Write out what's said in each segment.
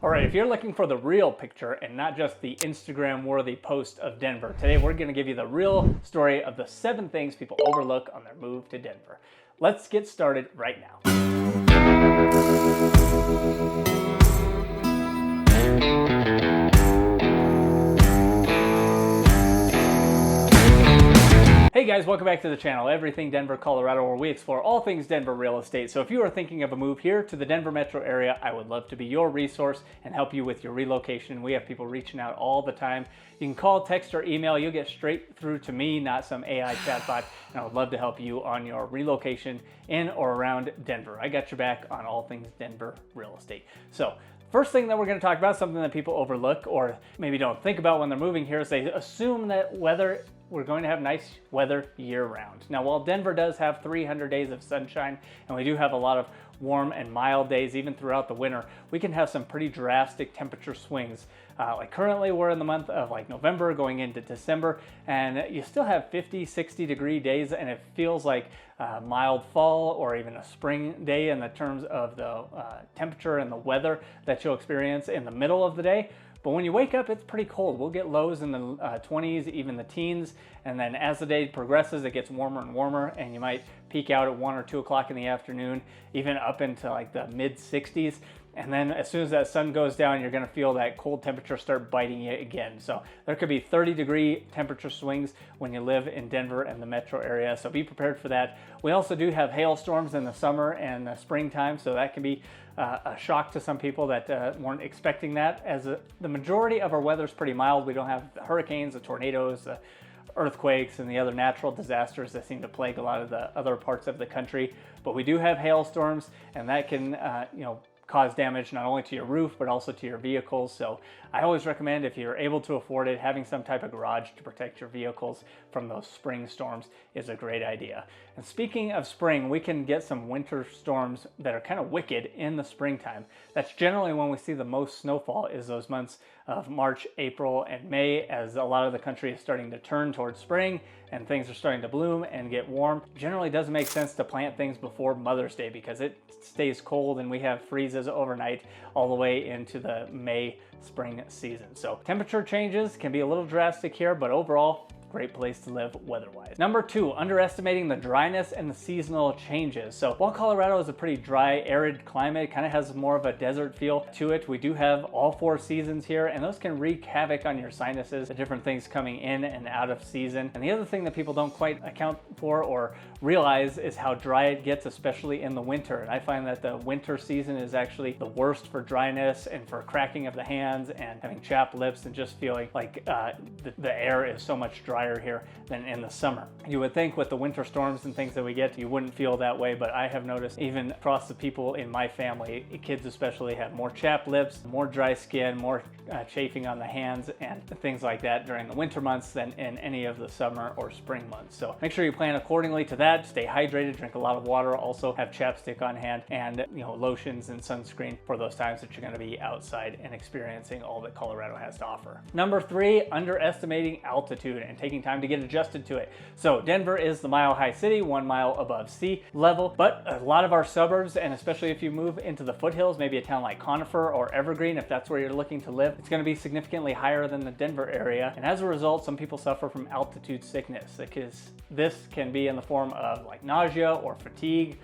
All right, if you're looking for the real picture and not just the Instagram-worthy post of Denver, today we're going to give you the real story of the 7 things people overlook on their move to Denver. Let's get started right now. Hey guys, welcome back to the channel, Everything Denver, Colorado, where we explore all things Denver real estate. So if you are thinking of a move here to the Denver metro area, I would love to be your resource and help you with your relocation. We have people reaching out all the time. You can call, text, or email. You'll get straight through to me, not some AI chatbot, and I would love to help you on your relocation in or around Denver. I got your back on all things Denver real estate. So first thing that we're going to talk about, something that people overlook or maybe don't think about when they're moving here, is they assume that we're going to have nice weather year-round. Now, while Denver does have 300 days of sunshine, and we do have a lot of warm and mild days even throughout the winter, we can have some pretty drastic temperature swings. Like currently we're in the month of like November going into December, and you still have 50, 60 degree days, and it feels like a mild fall or even a spring day in the terms of the temperature and the weather that you'll experience in the middle of the day. But when you wake up, it's pretty cold. We'll get lows in the 20s, even the teens. And then as the day progresses, it gets warmer and warmer, and you might peak out at 1 or 2 o'clock in the afternoon, even up into like the mid 60s. And then as soon as that sun goes down, you're gonna feel that cold temperature start biting you again. So there could be 30-degree temperature swings when you live in Denver and the metro area, so be prepared for that. We also do have hailstorms in the summer and the springtime, so that can be a shock to some people that weren't expecting that. As the majority of our weather is pretty mild, we don't have the hurricanes, the tornadoes, the earthquakes, and the other natural disasters that seem to plague a lot of the other parts of the country. But we do have hailstorms, and that can cause damage not only to your roof but also to your vehicles. So I always recommend, if you're able to afford it, having some type of garage to protect your vehicles from those spring storms is a great idea. And speaking of spring, we can get some winter storms that are kind of wicked in the springtime. That's generally when we see the most snowfall, is those months of March, April, and May, as a lot of the country is starting to turn towards spring and things are starting to bloom and get warm. Generally doesn't make sense to plant things before Mother's Day because it stays cold and we have freezes overnight all the way into the May spring season. So temperature changes can be a little drastic here, but overall, great place to live weather-wise. Number 2, underestimating the dryness and the seasonal changes. So while Colorado is a pretty dry, arid climate, kind of has more of a desert feel to it, we do have all 4 seasons here, and those can wreak havoc on your sinuses, the different things coming in and out of season. And the other thing that people don't quite account for or realize is how dry it gets, especially in the winter. And I find that the winter season is actually the worst for dryness and for cracking of the hands and having chapped lips and just feeling like the air is so much drier here than in the summer. You would think with the winter storms and things that we get, you wouldn't feel that way, but I have noticed even across the people in my family, kids especially, have more chapped lips, more dry skin, more chafing on the hands and things like that during the winter months than in any of the summer or spring months. So make sure you plan accordingly to that. Stay hydrated, drink a lot of water, also have chapstick on hand, and lotions and sunscreen for those times that you're going to be outside and experiencing all that Colorado has to offer. Number 3, underestimating altitude and taking time to get adjusted to it. So Denver is the mile-high city, 1 mile above sea level, but a lot of our suburbs, and especially if you move into the foothills, maybe a town like Conifer or Evergreen, if that's where you're looking to live, it's going to be significantly higher than the Denver area. And as a result, some people suffer from altitude sickness, because this can be in the form of like nausea or fatigue,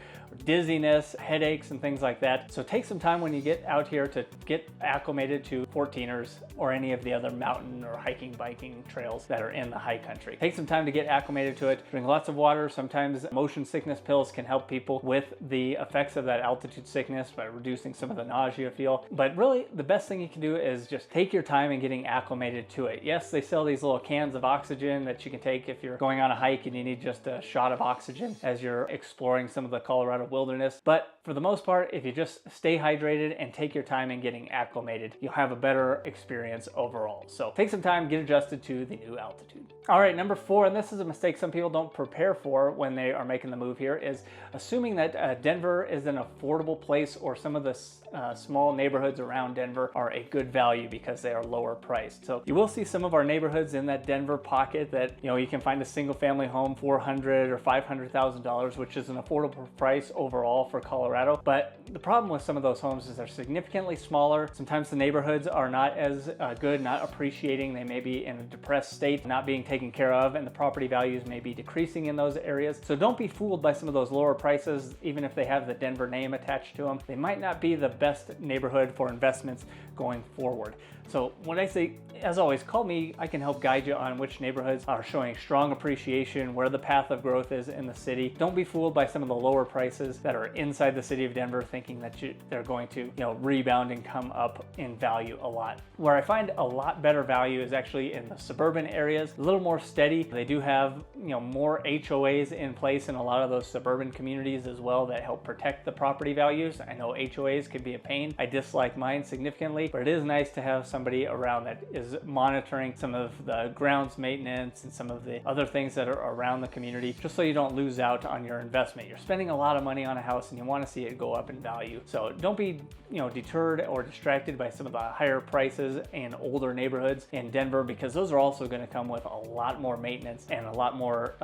dizziness, headaches, and things like that. So take some time when you get out here to get acclimated to 14ers or any of the other mountain or hiking, biking trails that are in the high country. Take some time to get acclimated to it. Drink lots of water. Sometimes motion sickness pills can help people with the effects of that altitude sickness by reducing some of the nausea you feel. But really, the best thing you can do is just take your time in getting acclimated to it. Yes, they sell these little cans of oxygen that you can take if you're going on a hike and you need just a shot of oxygen as you're exploring some of the Colorado wilderness. But for the most part, if you just stay hydrated and take your time in getting acclimated, you'll have a better experience overall. So take some time, get adjusted to the new altitude. All right, number 4, and this is a mistake some people don't prepare for when they are making the move here, is assuming that Denver is an affordable place, or some of the small neighborhoods around Denver are a good value because they are lower priced. So you will see some of our neighborhoods in that Denver pocket that you can find a single family home $400,000 or $500,000, which is an affordable price overall for Colorado Colorado. But the problem with some of those homes is they're significantly smaller. Sometimes the neighborhoods are not as good, not appreciating. They may be in a depressed state, not being taken care of, and the property values may be decreasing in those areas. So don't be fooled by some of those lower prices, even if they have the Denver name attached to them. They might not be the best neighborhood for investments going forward. So when I say, as always, call me. I can help guide you on which neighborhoods are showing strong appreciation, where the path of growth is in the city. Don't be fooled by some of the lower prices that are inside the city of Denver, thinking that they're going to, rebound and come up in value a lot. Where I find a lot better value is actually in the suburban areas, a little more steady. They do have, more HOAs in place in a lot of those suburban communities as well that help protect the property values. I know HOAs can be a pain. I dislike mine significantly, but it is nice to have somebody around that is monitoring some of the grounds maintenance and some of the other things that are around the community, just so you don't lose out on your investment. You're spending a lot of money on a house and you want to see it go up in value. So don't be, deterred or distracted by some of the higher prices in older neighborhoods in Denver, because those are also going to come with a lot more maintenance and a lot more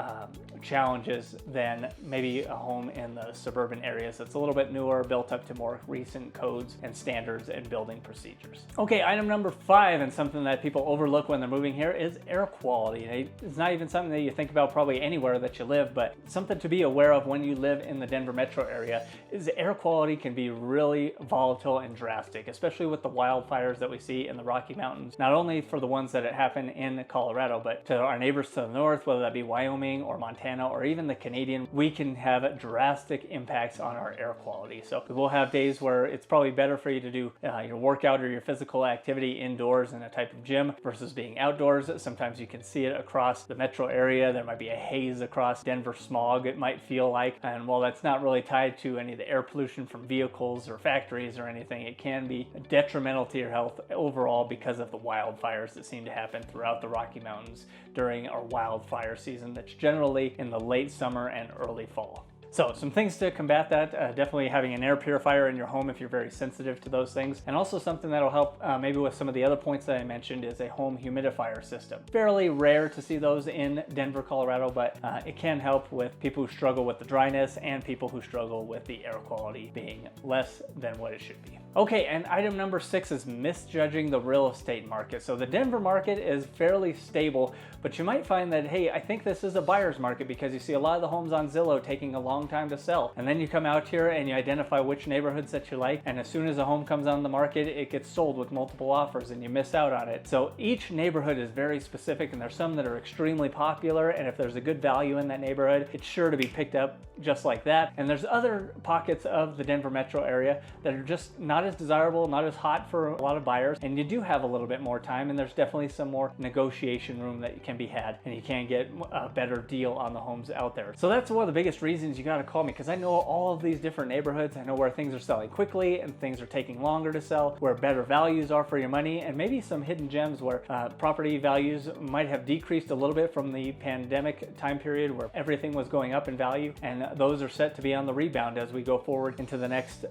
challenges than maybe a home in the suburban areas that's a little bit newer, built up to more recent codes and standards and building procedures. Okay, item number 5, and something that people overlook when they're moving here, is air quality. It's not even something that you think about probably anywhere that you live, but something to be aware of when you live in the Denver metro area is air quality can be really volatile and drastic, especially with the wildfires that we see in the Rocky Mountains. Not only for the ones that happen in Colorado, but to our neighbors to the north, whether that be Wyoming or Montana or even the Canadian, we can have drastic impacts on our air quality. So we will have days where it's probably better for you to do your workout or your physical activity indoors in a type of gym versus being outdoors. Sometimes you can see it across the metro area. There might be a haze across Denver smog, it might feel like. And while that's not really tied to any of the air pollution from vehicles or factories or anything, it can be detrimental to your health overall because of the wildfires that seem to happen throughout the Rocky Mountains during our wildfire season that's generally in the late summer and early fall. So some things to combat that, definitely having an air purifier in your home if you're very sensitive to those things. And also something that'll help maybe with some of the other points that I mentioned is a home humidifier system. Fairly rare to see those in Denver, Colorado, but it can help with people who struggle with the dryness and people who struggle with the air quality being less than what it should be. Okay, and item number 6 is misjudging the real estate market. So the Denver market is fairly stable, but you might find that, hey, I think this is a buyer's market because you see a lot of the homes on Zillow taking a long time to sell. And then you come out here and you identify which neighborhoods that you like, and as soon as a home comes on the market, it gets sold with multiple offers and you miss out on it. So each neighborhood is very specific, and there's some that are extremely popular, and if there's a good value in that neighborhood, it's sure to be picked up just like that. And there's other pockets of the Denver metro area that are just not as desirable, not as hot for a lot of buyers, and you do have a little bit more time, and there's definitely some more negotiation room that can be had, and you can get a better deal on the homes out there. So that's one of the biggest reasons you got to call me, because I know all of these different neighborhoods. I know where things are selling quickly and things are taking longer to sell, where better values are for your money, and maybe some hidden gems where property values might have decreased a little bit from the pandemic time period where everything was going up in value, and those are set to be on the rebound as we go forward into the next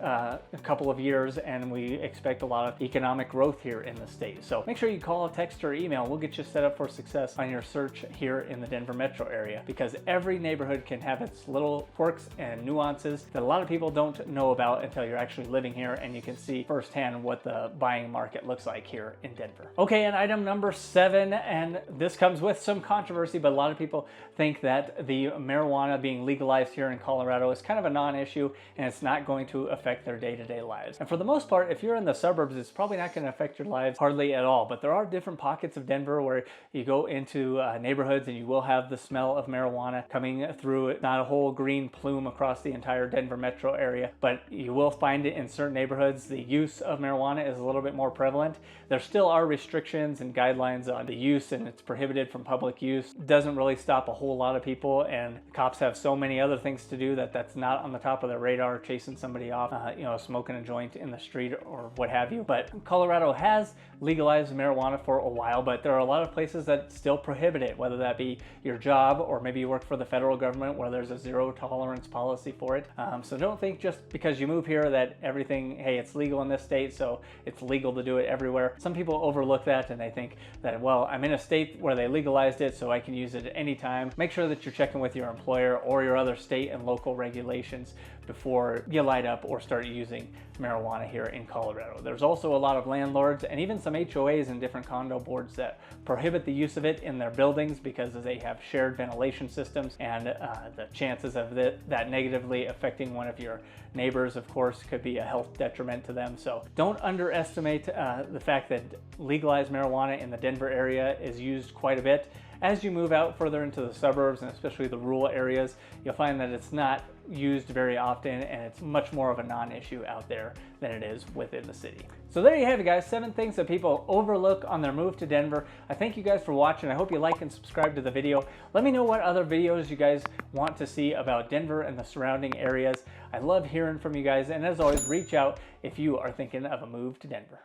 couple of years, and we expect a lot of economic growth here in the state. So make sure you call, text, or email. We'll get you set up for success on your search here in the Denver metro area, because every neighborhood can have its little quirks and nuances that a lot of people don't know about until you're actually living here and you can see firsthand what the buying market looks like here in Denver. Okay, and item number 7, and this comes with some controversy, but a lot of people think that the marijuana being legalized here in Colorado is kind of a non-issue and it's not going to affect their day-to-day lives. And for the most part, if you're in the suburbs, it's probably not going to affect your lives hardly at all. But there are different pockets of Denver where you go into neighborhoods and you will have the smell of marijuana coming through. It's not a whole green plume across the entire Denver metro area, but you will find it in certain neighborhoods. The use of marijuana is a little bit more prevalent. There still are restrictions and guidelines on the use, and it's prohibited from public use. It doesn't really stop a whole lot of people, and cops have so many other things to do that that's not on the top of their radar, chasing somebody off, smoking a joint in the street or what have you. But Colorado has legalized marijuana for a while, but there are a lot of places that still prohibit it, whether that be your job or maybe you work for the federal government where there's a zero tolerance policy for it. So don't think just because you move here that everything, hey, it's legal in this state, so it's legal to do it everywhere. Some people overlook that and they think that, well, I'm in a state where they legalized it, so I can use it at any time. Make sure that you're checking with your employer or your other state and local regulations before you light up or start using marijuana here in Colorado. There's also a lot of landlords and even some HOAs and different condo boards that prohibit the use of it in their buildings because they have shared ventilation systems, and the chances of that negatively affecting one of your neighbors, of course, could be a health detriment to them. So don't underestimate the fact that legalized marijuana in the Denver area is used quite a bit. As you move out further into the suburbs and especially the rural areas, you'll find that it's not used very often and it's much more of a non-issue out there than it is within the city. So there you have it, guys. 7 things that people overlook on their move to Denver. I thank you guys for watching. I hope you like and subscribe to the video. Let me know what other videos you guys want to see about Denver and the surrounding areas. I love hearing from you guys, and as always, reach out if you are thinking of a move to Denver.